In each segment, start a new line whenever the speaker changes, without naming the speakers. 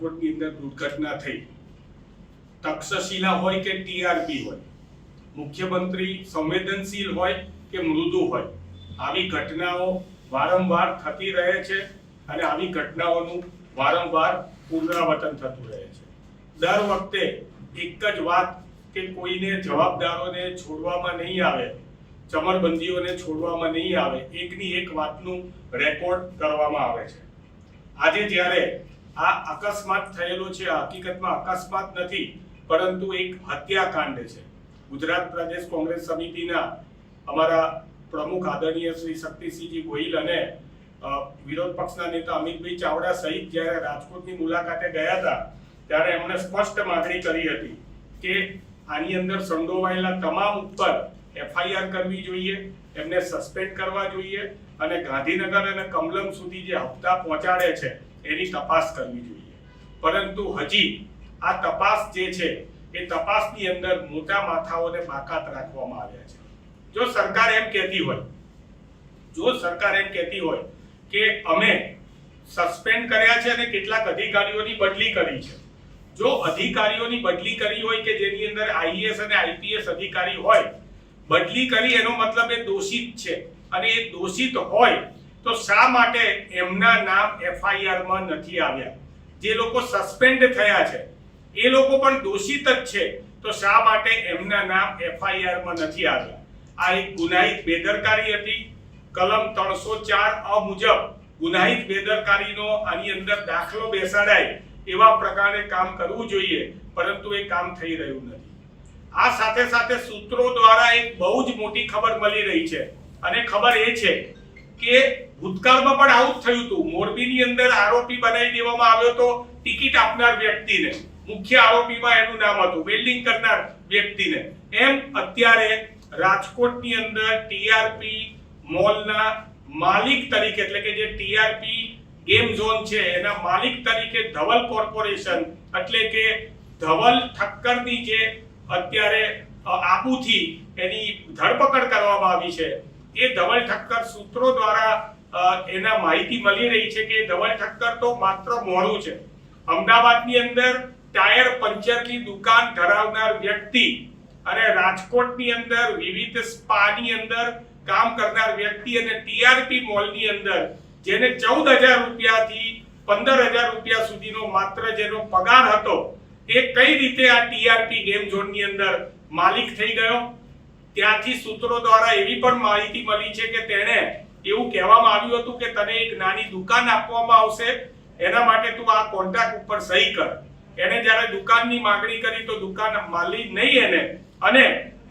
રાજકોટની અંદર દુર્ઘટના થઈ, તક્ષશિલા હોય કે ટીઆરપી હોય, મુખ્યમંત્રી સંવેદનશીલ હોય કે મૃદુ હોય, આવી ઘટનાઓ વારંવાર થતી રહે છે અને આવી ઘટનાઓનું વારંવાર પુનરાવર્તન થતું રહે છે. દર વખતે એક જ વાત કે કોઈને જવાબદારોને છોડવામાં નહીં આવે, ચમરબંધીઓને છોડવામાં નહીં આવે, એકની એક વાતનું રેકોર્ડ કરવામાં આવે છે. આજે જ્યારે આ અકસ્માત થયેલો છે, હકીકતમાં અકસ્માત નથી પરંતુ એક હત્યાકાંડ છે. ગુજરાત પ્રદેશ કોંગ્રેસ સમિતિના અમારા પ્રમુખ આદરણીય શ્રી શક્તિસિંહજી ગોહિલ અને વિરોધ પક્ષના નેતા અમિતભાઈ ચાવડા સહિત જ્યારે રાજકોટની મુલાકાતે ગયા હતા ત્યારે એમણે સ્પષ્ટ માંગણી કરી હતી કે આની અંદર સંડોવાયેલા તમામ ઉપર એફઆઈઆર કરવી જોઈએ, એમને સસ્પેન્ડ કરવા જોઈએ અને ગાંધીનગર અને કમલમ સુધી જે હપ્તા પહોંચાડે છે એની તપાસ કરવી જોઈએ. પરંતુ હજી આ તપાસ જે છે એ તપાસની અંદર મોટા માથાઓને બાકાત રાખવામાં આવ્યા છે. જો સરકાર એમ કહેતી હોય કે અમે સસ્પેન્ડ કર્યા છે અને કેટલાક અધિકારીઓની બદલી કરી છે, જો અધિકારીઓની બદલી કરી હોય કે જેની અંદર આઈએએસ અને આઈપીએસ અધિકારી હોય, બદલી કરી એનો મતલબ એ દોષિત છે અને એ દોષિત હોય તો શા માટે એમના નામ એફઆઈઆર માં નથી આવ્યા? જે લોકો સસ્પેન્ડ થયા છે એ લોકો પણ દોષિત જ છે, તો શા માટે એમના નામ એફઆઈઆર માં નથી આવ્યા? આ એક ગુનાહિત બેદરકારી હતી. કલમ 304 અ મુજબ ગુનાહિત બેદરકારીનો આની અંદર દાખલો બેસાડાય એવા પ્રકારે કામ કરવું જોઈએ, પરંતુ એ કામ થઈ રહ્યું નથી. આ સાથે સાથે સૂત્રો દ્વારા એક બહુ જ મોટી ખબર મળી રહી છે અને ખબર એ છે કે ભૂતકાળમાં પણ આવું જ થયું હતું. મોરબીની અંદર આરોપી બનાવી દેવામાં આવ્યો તો ટિકિટ આપનાર વ્યક્તિને, મુખ્ય આરોપીમાં એનું નામ હતું, વેલ્ડિંગ કરનાર વ્યક્તિને. એમ અત્યારે રાજકોટની અંદર ટીઆરપી મોલના માલિક તરીકે, એટલે કે જે ટીઆરપી ગેમ ઝોન છે એના માલિક તરીકે ધવલ કોર્પોરેશન એટલે કે ધવલ ઠક્કરની જે અત્યારે આબુથી એની ધરપકડ કરવામાં આવી છે, એ ધવલ ઠક્કર સૂત્રો દ્વારા એના માહિતી મળી રહી છે કે ધવલ ઠક્કર તો માત્ર મોડું છે. અમદાવાદની અંદર ટાયર પંચરની દુકાન ધરાવનાર વ્યક્તિ અને રાજકોટની અંદર વિવિધ સ્પાની અંદર કામ કરનાર વ્યક્તિ અને ટીઆરપી મોલની અંદર જેને 14,000 રૂપિયાથી 15,000 રૂપિયા સુધીનો માત્ર જેનો પગાર હતો, એ કઈ રીતે આ ટીઆરપી ગેમ ઝોનની અંદર માલિક થઈ ગયો? ત્યાંથી સૂત્રો દ્વારા એવી પણ માહિતી મળી છે કે તેને એવું કહેવામાં આવ્યું હતું કે તને એક નાની દુકાન આપવામાં આવશે, એના માટે તું આ કોન્ટ્રાક્ટ ઉપર સહી કર. એને જ્યારે દુકાનની માંગણી કરી તો દુકાન માલિક નહીં એને, અને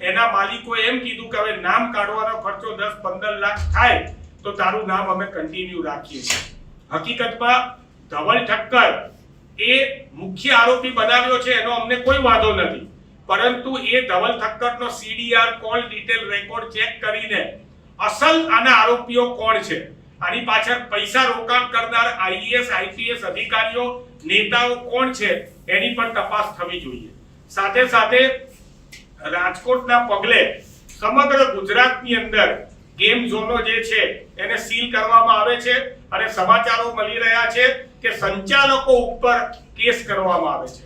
એના માલિકોએ એમ કીધું કે હવે નામ કાઢવાનો ખર્ચો 10-15 લાખ થાય તો તારું નામ અમે કન્ટિન્યુ રાખીએ છીએ. હકીકતમાં ધવલ ઠક્કર એ મુખ્ય આરોપી બનાવ્યો છે એનો અમને કોઈ વાંધો નથી, પરંતુ એ ધવલ ઠક્કરનો CDR call detail record check કરીને અસલ આના આરોપીઓ કોણ છે, આની પાછળ પૈસા રોકાણ કરનાર આઈએએસ આઈપીએસ અધિકારીઓ નેતાઓ કોણ છે એની પણ તપાસ થવી જોઈએ. સાથે સાથે રાજકોટના પગલે સમગ્ર ગુજરાતની અંદર ગેમ ઝોનો જે છે એને સીલ કરવામાં આવે છે અને સમાચારો મળી રહ્યા છે કે સંચાલકો ઉપર કેસ કરવામાં આવે છે.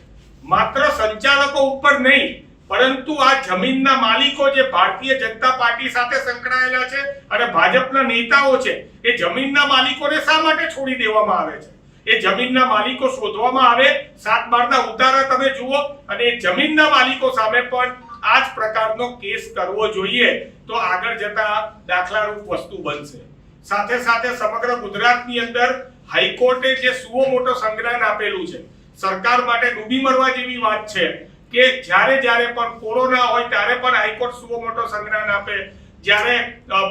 માત્ર સંચાલકો ઉપર નહીં, પરંતુ આ જમીનના માલિકો જે ભારતીય જનતા પાર્ટી સાથે સંકળાયેલા છે અને ભાજપના નેતાઓ છે, એ જમીનના માલિકોને શા માટે છોડી દેવામાં આવે છે? એ જમીનના માલિકો શોધવામાં આવે, 7/12ના ઉતારા તમે જુઓ, અને એ જમીનના માલિકો સામે પણ આ જ પ્રકારનો કેસ કરવો જોઈએ, તો આગળ જતા દાખલારૂપ વસ્તુ બનશે. સાથે સાથે સમગ્ર ગુજરાતની અંદર હાઈકોર્ટે જે સુઓ મોટો સંજ્ઞાન આપેલું છે, સરકાર માટે ડૂબી મરવા જેવી વાત છે કે જ્યારે પણ કોરોના હોય ત્યારે પણ હાઈકોર્ટ સુઓ મોટો સંજ્ઞાન આપે, જ્યારે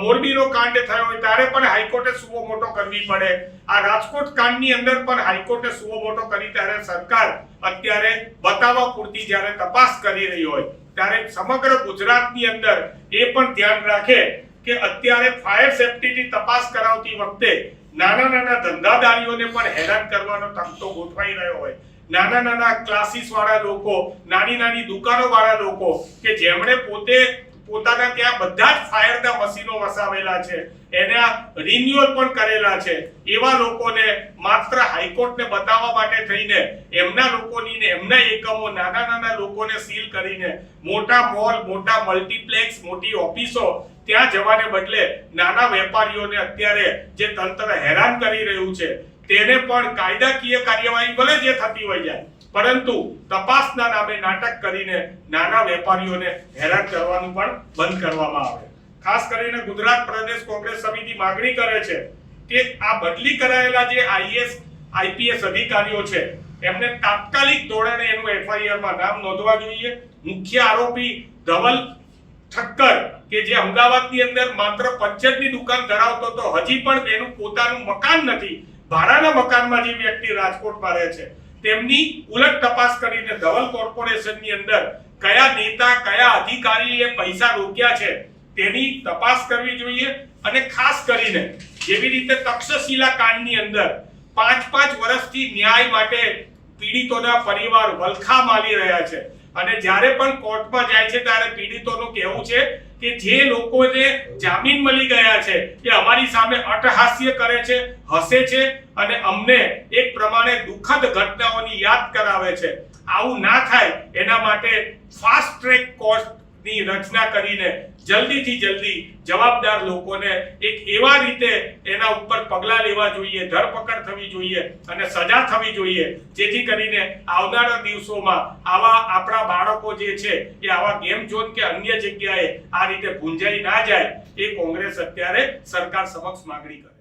મોરબીનો કાંડ થયો હોય ત્યારે પણ હાઈકોર્ટે સુઓ મોટો કરવી પડે. આ રાજકોટ કાંડની અંદર પણ હાઈકોર્ટે સુઓ મોટો કરી ત્યારે સરકાર અત્યારે બતાવવા પૂરતી જ્યારે તપાસ કરી રહી હોય ત્યારે સમગ્ર ગુજરાતની અંદર એ પણ ધ્યાન રાખે કે અત્યારે ફાયર સેફટીની તપાસ કરાવતી વખતે નાના ધંધાદારીઓને પણ હેરાન કરવાનો તંતો ગોઠવાઈ રહ્યો હોય, નાના ક્લાસીસ વાળા લોકો, નાની દુકાનો વાળા લોકો કે જેમણે પોતાના ત્યાં બધા જ ફાયરના મશીનો વસાવેલા છે, એના રિન્યુઅલ પણ કરેલા છે એવા લોકોને માત્ર હાઈકોર્ટને બતાવવા માટે થઈને એમના લોકોની ને એમના એકમો નાના લોકોને સીલ કરીને મોટા મોલ, મોટા મલ્ટીપ્લેક્સ, મોટી ઓફિસો ત્યાં જવાને બદલે નાના વેપારીઓને અત્યારે જે તંત્ર હેરાન કરી રહ્યું છે તેને પણ કાયદાકીય કાર્યવાહી ભલે જે થતી હોય જાય, પરંતુ તપાસના નામે નાટક કરીને નાના વેપારીઓને હેરાન કરવાનું પણ બંધ કરવામાં આવે. ખાસ કરીને ગુજરાત પ્રદેશ કોંગ્રેસ સમિતિ માંગણી કરે છે કે આ બદલી કરાયેલા જે આઈએએસ આઈપીએસ અધિકારીઓ છે એમને તાત્કાલિક ધોરણે એનું એફઆઈઆર માં નામ નોંધવા જોઈએ. મુખ્ય આરોપી ધવલ ઠક્કર કે જે અમદાવાદની અંદર માત્ર પંચરની દુકાન ધરાવતો તો હજી પણ એનું પોતાનું મકાન નથી, ભાડાના મકાનમાં જે વ્યક્તિ રાજકોટમાં રહે છે તેમની ઉલટ તપાસ કરીને ધવલ કોર્પોરેશનની અંદર કયા નેતા કયા અધિકારીએ પૈસા રોક્યા છે તેની તપાસ કરવી જોઈએ. અને ખાસ કરીને જેવી રીતે તક્ષશિલા કાંડની અંદર 5 વર્ષથી ન્યાય માટે પીડિતોના પરિવાર વલખા માલી રહ્યા છે અને જ્યારે પણ કોર્ટમાં જાય છે ત્યારે પીડિતોનું કહેવું છે કે જે લોકોને જામીન મળી ગયા છે એ અમારી સામે અટ્ટહાસ્ય કરે છે, હસે છે અને અમને એક પ્રમાણે દુઃખદ ઘટનાઓની યાદ કરાવે છે. આવું ના થાય એના માટે ફાસ્ટ ટ્રેક કોર્ટની રચના કરીને જલ્દીથી જલ્દી જવાબદાર લોકોને એક એવા રીતે એના ઉપર પગલાં લેવા જોઈએ, ધરપકડ થવી જોઈએ અને સજા થવી જોઈએ જેથી કરીને આવનારા દિવસોમાં આવા આપણા બાળકો જે છે એ આવા ગેમ ઝોન કે અન્ય જગ્યાએ આ રીતે ભૂંજાઈ ના જાય એ કોંગ્રેસ અત્યારે સરકાર સમક્ષ માંગણી કરે.